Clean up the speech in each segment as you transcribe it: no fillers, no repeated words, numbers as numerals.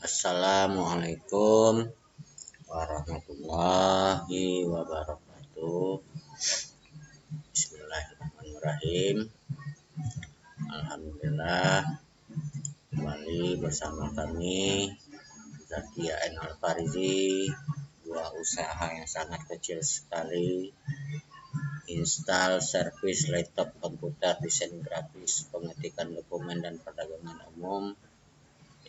Assalamualaikum warahmatullahi wabarakatuh. Bismillahirrahmanirrahim. Alhamdulillah, kembali bersama kami Zakia N. Al-Farizi. Dua usaha yang sangat kecil sekali, install servis laptop komputer, desain grafis, pengetikan dokumen dan perdagangan umum,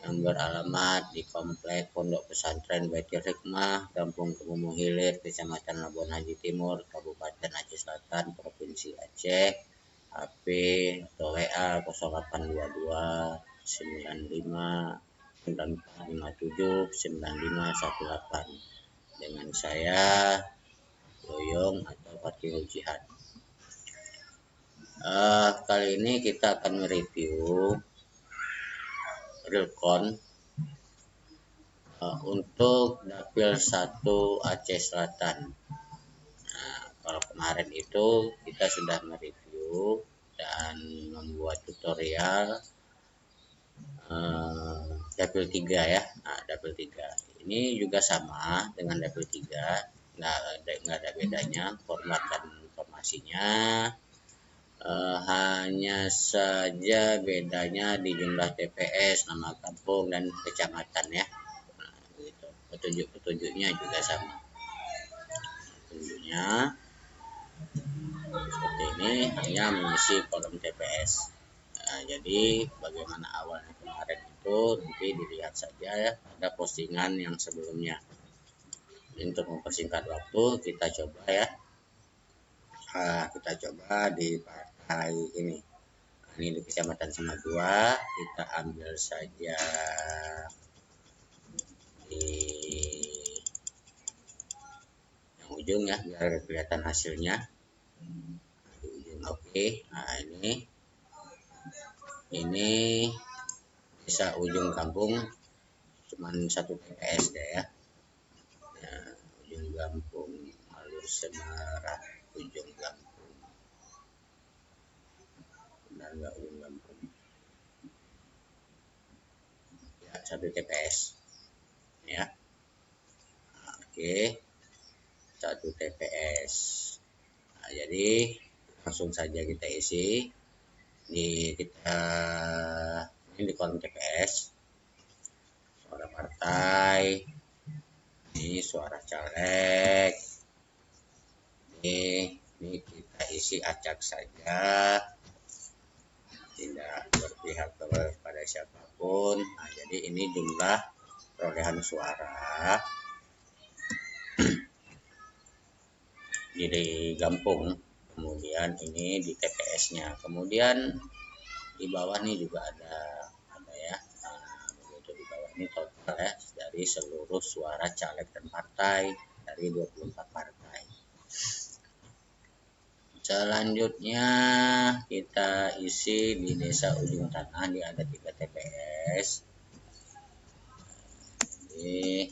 yang beralamat di Komplek Pondok Pesantren Baitul Hikmah, Kampung Kemumu Hilir, Kecamatan Labuan Haji Timur, Kabupaten Aceh Selatan, Provinsi Aceh. HP atau WA 0822 95 9457 9518 dengan saya Yoyong atau Fatihul Jihad. Kali ini kita akan mereview Realcon untuk Dapil 1 Aceh Selatan. Nah, kalau kemarin itu kita sudah mereview dan membuat tutorial Dapil 3 ya. Nah, Dapil 3 ini juga sama dengan Dapil 3, nggak ada bedanya format dan informasinya. Hanya saja bedanya di jumlah TPS, nama kampung dan kecamatan ya. Nah, begitu. Petunjuknya juga sama. Petunjuknya seperti ini, hanya mengisi kolom TPS. Nah, jadi bagaimana awalnya kemarin itu nanti dilihat saja ya, ada postingan yang sebelumnya. Untuk mempersingkat waktu kita coba ya. Kita coba di partai ini. Ini di Kecamatan Semadua, kita ambil saja di yang ujung ya, biar kelihatan hasilnya. Di ujung, oke. Nah, ini desa ujung kampung, cuman 1 TPS deh ya. Ujung kampung Alur Semarang, ujung kampung. Benar nggak ujung kampung? Ya, 1 TPS. Ya. Nah, oke. 1 TPS. Nah, jadi langsung saja kita isi. Ini di kolom TPS. Suara partai. Ini suara caleg. Ini kita isi acak saja, tidak berpihak kepada siapapun. Nah, jadi ini jumlah perolehan suara di Gampung, kemudian ini di TPS-nya, kemudian di bawah nih juga ada ya. Nah, begitu di bawah ini total ya dari seluruh suara caleg dan partai dari 24 partai. Selanjutnya kita isi di Desa Ujung Tanah, ini ada 3 TPS. Ini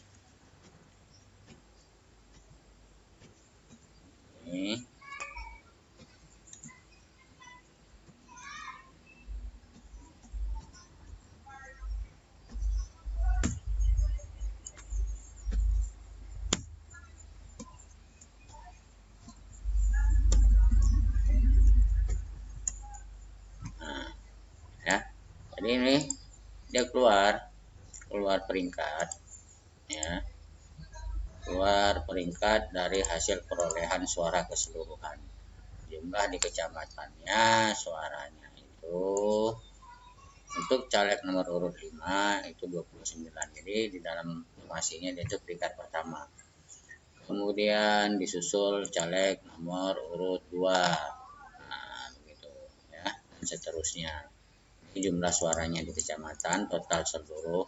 ya. Jadi ini dia keluar peringkat ya. Keluar peringkat dari hasil perolehan suara keseluruhan. Jumlah di kecamatannya suaranya itu untuk caleg nomor urut 5 itu 29. Jadi di dalam informasinya dia itu peringkat pertama. Kemudian disusul caleg nomor urut 2. Nah, begitu ya. Dan seterusnya. Ini jumlah suaranya di kecamatan, total seluruh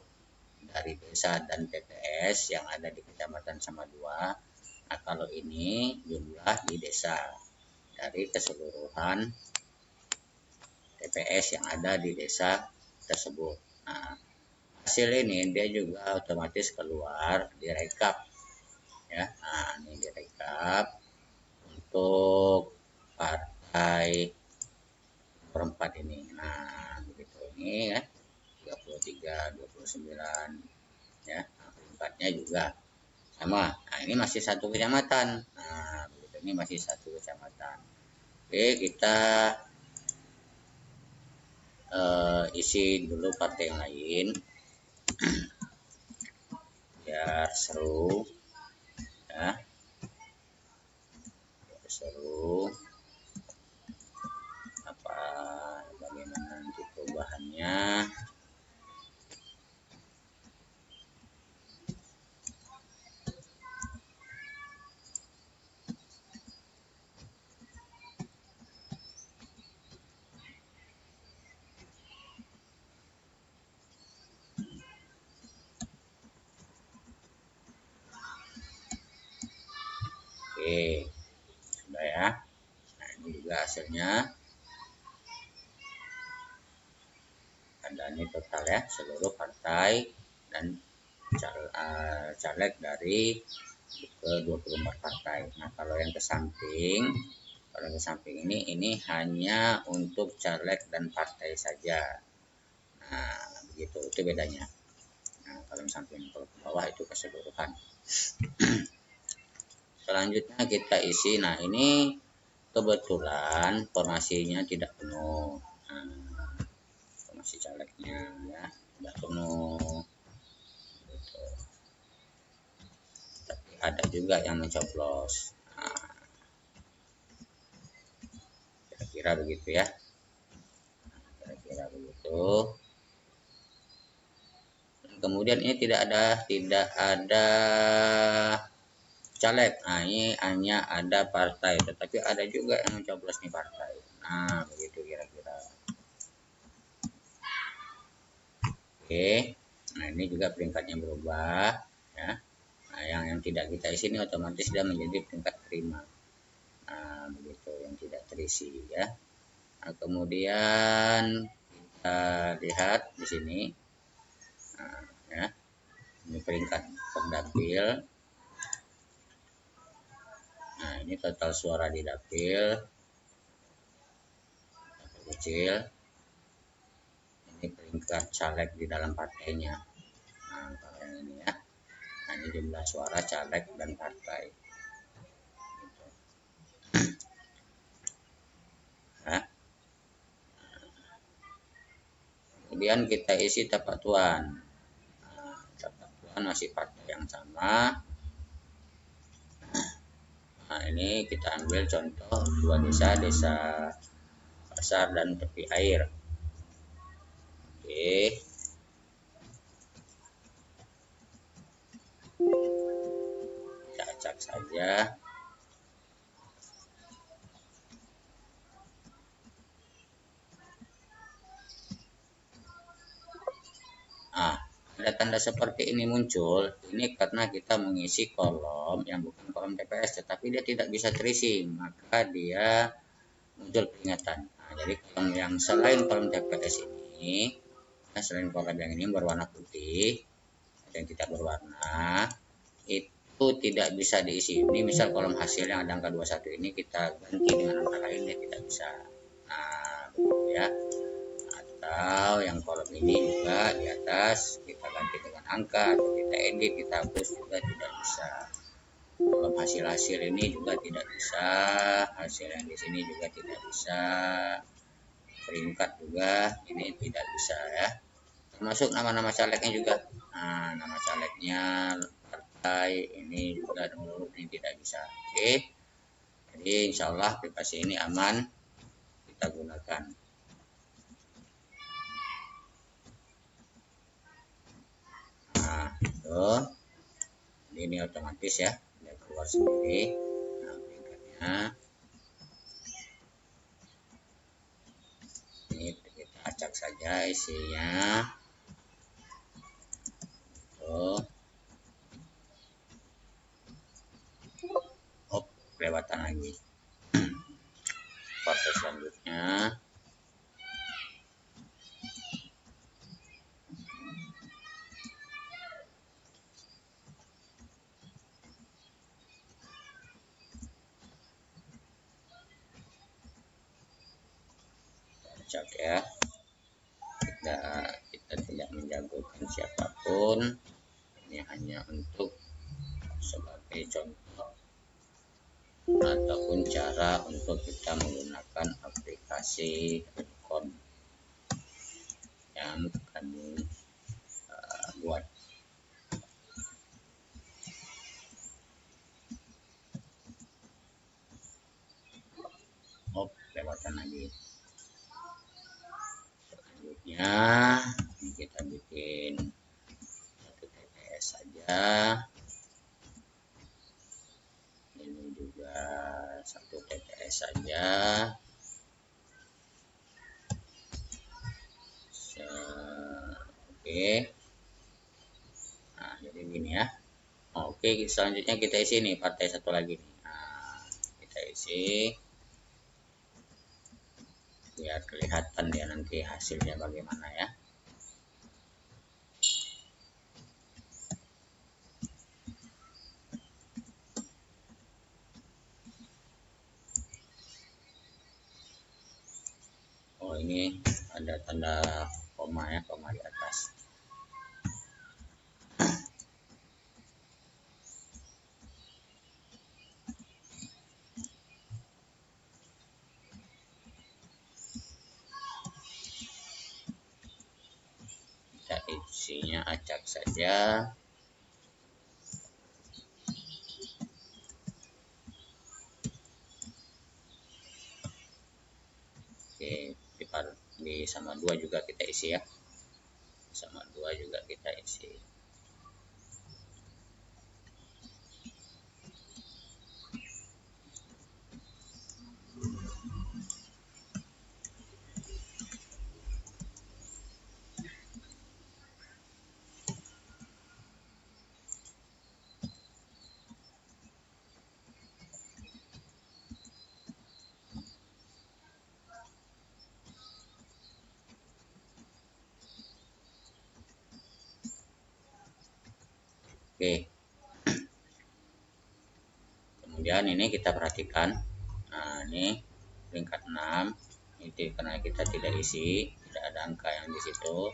dari desa dan TPS yang ada di Kecamatan Semadua. Nah, kalau ini jumlah di desa dari keseluruhan TPS yang ada di desa tersebut. Nah, hasil ini dia juga otomatis keluar direkap ya. Nah, ini direkap untuk partai perempat ini. Nah, begitu ini ya. 33, 29, ya. Nah, peringkatnya juga sama. Nah, ini masih satu kecamatan. Nah, ini masih satu kecamatan. Oke, kita isi dulu partai yang lain biar seru, ya, biar seru. Apa bagaimana nanti perubahannya? Oke, sudah ya. Nah, ini juga hasilnya. Ada ini total ya, seluruh partai dan caleg dari ke 24 partai. Nah, kalau yang ke samping, ini hanya untuk caleg dan partai saja. Nah, begitu, itu bedanya. Nah, kalau samping ke bawah itu keseluruhan. Selanjutnya kita isi. Nah, ini kebetulan formasinya tidak penuh. Nah, formasi calegnya ya tidak penuh. Gitu. Tapi ada juga yang mencoblos. Nah, kira-kira begitu ya. Kira-kira begitu. Kemudian ini tidak ada caleg. Nah, ini hanya ada partai, tetapi ada juga yang mencoblos nih partai. Nah, begitu kira-kira. Oke. Nah, ini juga peringkatnya berubah ya. Nah, yang tidak kita isi ini otomatis sudah menjadi peringkat terima. Nah, begitu yang tidak terisi ya. Nah, kemudian kita lihat di sini. Nah, ya. Ini peringkat perdapil. Nah, ini total suara di dapil kecil. Ini peringkat caleg di dalam partainya. Nah, kalau yang ini ya. Nah, ini jumlah suara caleg dan partai. Gitu. Nah, kemudian kita isi tepat tuan. Nah, tepat tuan masih partai yang sama. Nah, ini kita ambil contoh dua desa, desa pasar dan tepi air. Oke. Kita acak saja. Nah, ada tanda seperti ini muncul, ini karena kita mengisi kolom yang bukan kolom TPS, tetapi dia tidak bisa terisi, maka dia muncul peringatan. Nah, jadi kolom yang selain kolom TPS ini, selain kolom yang ini berwarna putih, yang tidak berwarna, itu tidak bisa diisi. Ini misal kolom hasil yang ada angka 21 ini kita ganti dengan angka lain, dia tidak bisa. Nah, begitu ya. Atau yang kolom ini juga di atas kita ganti dengan angka atau kita edit, kita hapus juga tidak bisa. Kolom hasil-hasil ini juga tidak bisa, hasil yang di sini juga tidak bisa, peringkat juga ini tidak bisa ya. Termasuk nama-nama calegnya juga. Nah, nama calegnya, partai ini juga menurut ini tidak bisa. Oke. Jadi insya Allah aplikasi ini aman kita gunakan. Nah, itu. Jadi ini otomatis ya, dia keluar sendiri. Nah, peringkatnya. Ini kita acak saja isinya. Tuh. Oh, kelewatan lagi. Partai selanjutnya. Acak ya. Kita tidak menjagokan siapapun. hanya untuk sebagai contoh ataupun cara untuk kita menggunakan aplikasi handphone yang kami buat. Lewatan lagi. Selanjutnya ini kita bikin satu TTS saja. Ini juga satu TTS saja. Oke. Nah, jadi gini ya. Oke, selanjutnya kita isi nih partai satu lagi nih. Nah, kita isi biar kelihatan ya nanti hasilnya bagaimana ya. Oh, ini ada tanda koma ya, koma di atas. Kita isinya acak saja. Oke, di sama 2 juga kita isi ya. Sama 2 juga kita isi. Oke. Kemudian ini kita perhatikan. Nah, ini peringkat 6. Itu karena kita tidak isi, tidak ada angka yang di situ.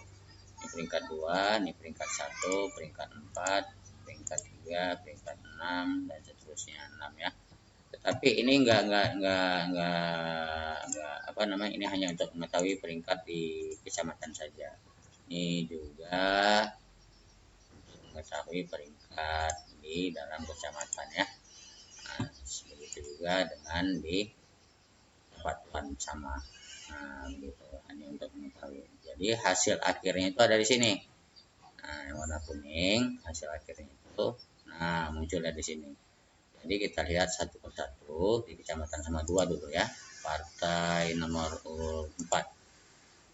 Ini peringkat 2, ini peringkat 1, peringkat 4, peringkat 3, peringkat 6 dan seterusnya 6 ya. Tetapi ini enggak apa namanya, ini hanya untuk mengetahui peringkat di kecamatan saja. Ini juga untuk mengetahui peringkat di dalam kecamatan ya. Nah, begitu juga dengan di Patuan sama. Nah, begitu hanya untuk mengetahui. Jadi hasil akhirnya itu ada di sini. Nah, yang warna kuning hasil akhirnya itu, nah munculnya di sini. Jadi kita lihat satu persatu di kecamatan sama 2 dulu ya. Partai nomor urut 4.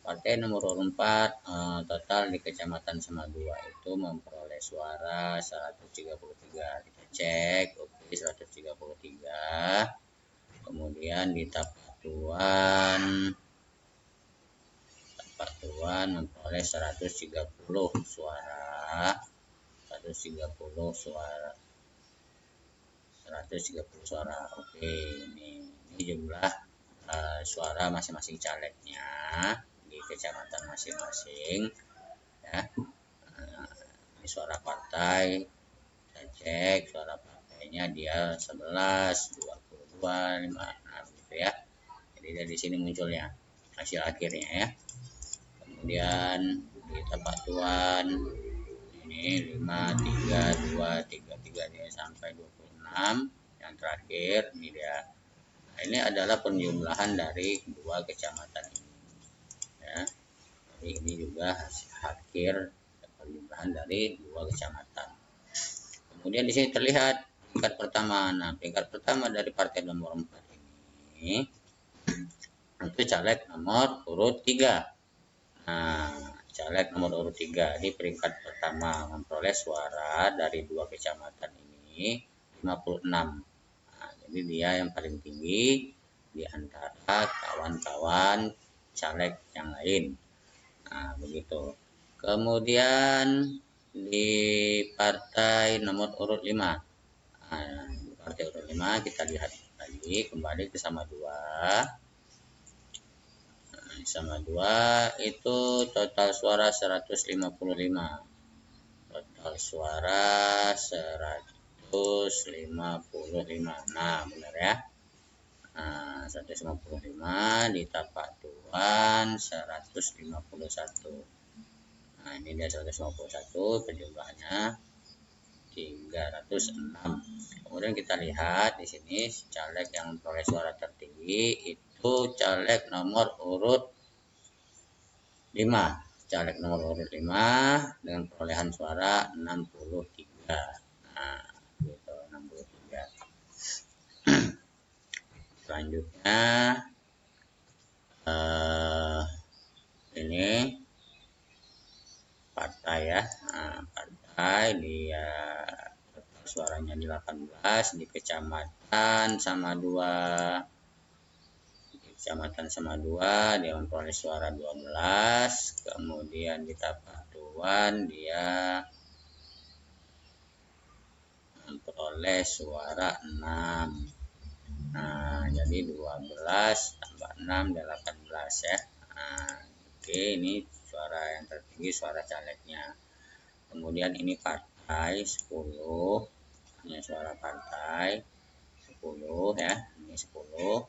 Partai nomor urut 4 total di kecamatan sama 2 itu memperoleh suara 133. Kita cek, oke 133. Kemudian di Tapatuan memperoleh 130 suara. 130 suara. 130 suara. Oke, ini jumlah suara masing-masing calegnya di kecamatan masing-masing ya. Ini suara partai, kita cek suara partainya dia 11, 22, 5, nah gitu ya. Jadi dari sini munculnya hasil akhirnya ya. Kemudian di tempat tuan ini 5, 3, 2, 3, 3 dia sampai 26. Yang terakhir ini dia. Nah, ini adalah penjumlahan dari 2 kecamatan ini ya. Jadi ini juga hasil akhir penjumlahan dari 2 kecamatan. Kemudian di sini terlihat peringkat pertama. Nah, peringkat pertama dari partai nomor 4 ini itu caleg nomor urut 3. Nah, caleg nomor urut 3 di peringkat pertama memperoleh suara dari 2 kecamatan ini 56. Nah, jadi dia yang paling tinggi di antara kawan-kawan caleg yang lain. Nah, begitu. Kemudian di partai nomor urut 5. Nah, di partai urut 5 kita lihat lagi kembali ke sama 2. Sama 2 itu total suara 155. Total total suara 155. Nah, benar ya. Nah, 155 ditambah Tuan 151. Nah, ini dia 151, penjumlahnya 306. Kemudian kita lihat di sini caleg yang memperoleh suara tertinggi itu caleg nomor urut 5. Caleg nomor urut 5 dengan perolehan suara 63. Nah, gitu, 63. Selanjutnya ini partai ya. Nah, partai dia suaranya di 18, di kecamatan sama 2 dia memperoleh suara 12, kemudian di Tapatuan dia memperoleh suara 6. Nah, jadi 12 tambah 6 18 ya. Nah, oke, ini suara yang tertinggi, suara calegnya. Kemudian ini partai 10, hanya suara partai 10 ya, ini 10.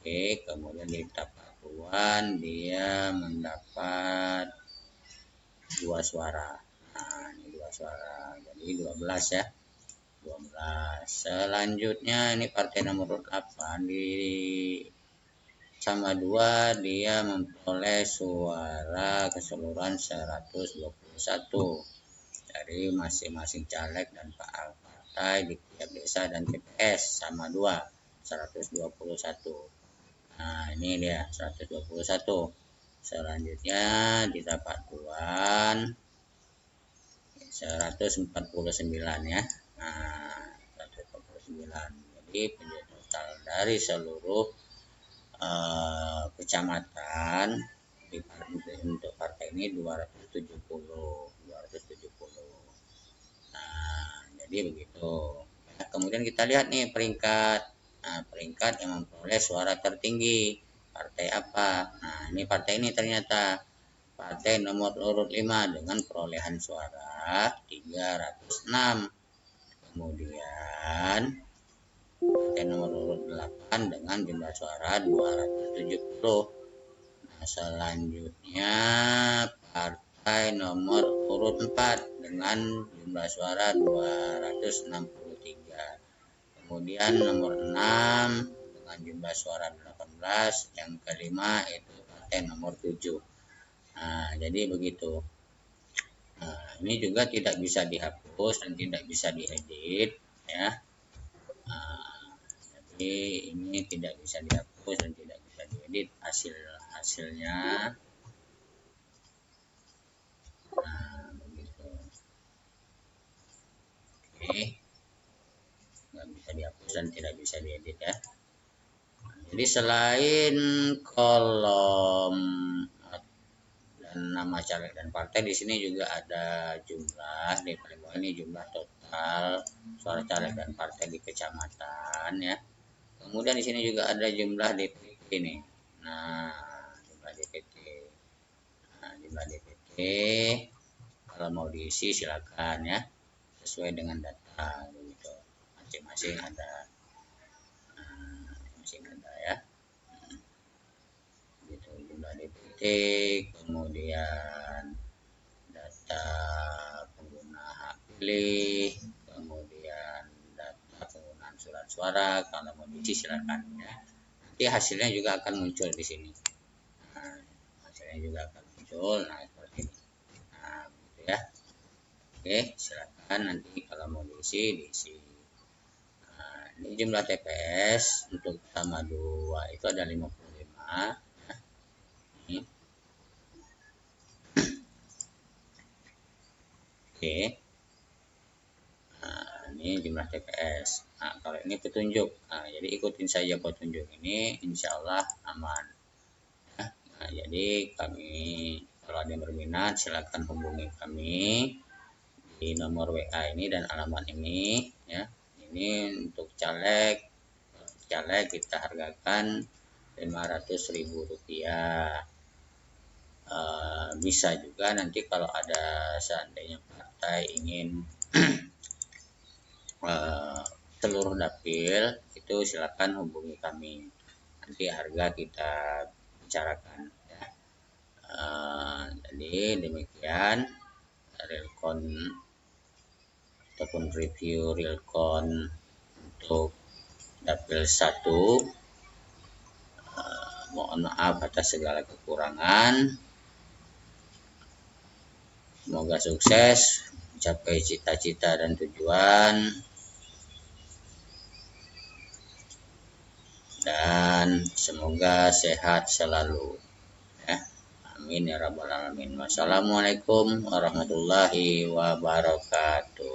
Oke, kemudian di Tapatuan dia mendapat 2 suara. Nah, ini 2 suara, jadi 12 ya. 12. Selanjutnya ini partai nomor 8 di sama 2 dia memperoleh suara keseluruhan 121 dari masing-masing caleg dan partai di tiap desa dan TPS sama 2 121. Nah, ini dia 121. Selanjutnya di Tapatuan 149 ya. Nah, 149. Jadi penjumlah total dari seluruh kecamatan untuk partai ini 270. Nah, jadi begitu. Nah, kemudian kita lihat nih peringkat. Nah, peringkat yang memperoleh suara tertinggi. Partai apa? Nah, ini partai ini ternyata partai nomor urut 5 dengan perolehan suara 306. Kemudian partai nomor urut 8 dengan jumlah suara 270. Nah, selanjutnya partai nomor urut 4 dengan jumlah suara 263. Kemudian nomor 6 dengan jumlah suara 18. Yang kelima itu partai nomor 7. Nah, jadi begitu. Nah, ini juga tidak bisa dihapus dan tidak bisa diedit ya. Nah, jadi ini tidak bisa dihapus dan tidak bisa diedit hasilnya. Nah, begitu. Oke, nggak bisa dihapus dan tidak bisa diedit ya. Jadi selain kolom dan nama caleg dan partai, di sini juga ada jumlah di paling bawah ini jumlah total suara caleg dan partai di kecamatan ya. Kemudian di sini juga ada jumlah DPT nih. Nah, jumlah DPT. Nah, jumlah DPT kalau mau diisi silakan ya, sesuai dengan data gitu. Masing-masing ada ya. Gitu, jumlah DPT, kemudian data pengguna hak pilih, kemudian data penggunaan surat suara. Kalau mau diisi silakan ya. Nanti hasilnya juga akan muncul di sini. Nah, hasilnya juga akan muncul. Nah, seperti ini. Nah, gitu ya. Oke, silakan nanti kalau mau diisi. Nah, ini jumlah TPS untuk sama 2 itu ada 55. Ini. Oke. Nah, ini jumlah TPS. Nah, kalau ini petunjuk. Nah, jadi ikutin saja petunjuk ini, insya Allah aman. Nah, jadi kami kalau ada yang berminat silakan hubungi kami di nomor WA ini dan alamat ini ya. Ini untuk caleg kita hargakan Rp500.000. bisa juga nanti kalau ada seandainya partai ingin seluruh dapil itu silakan hubungi kami, nanti harga kita bicarakan ya. Jadi demikian realcon ataupun review realcon untuk dapil 1. Mohon maaf atas segala kekurangan. Semoga sukses mencapai cita-cita dan tujuan, dan semoga sehat selalu ya. Amin ya rabbal alamin. Wassalamualaikum warahmatullahi wabarakatuh.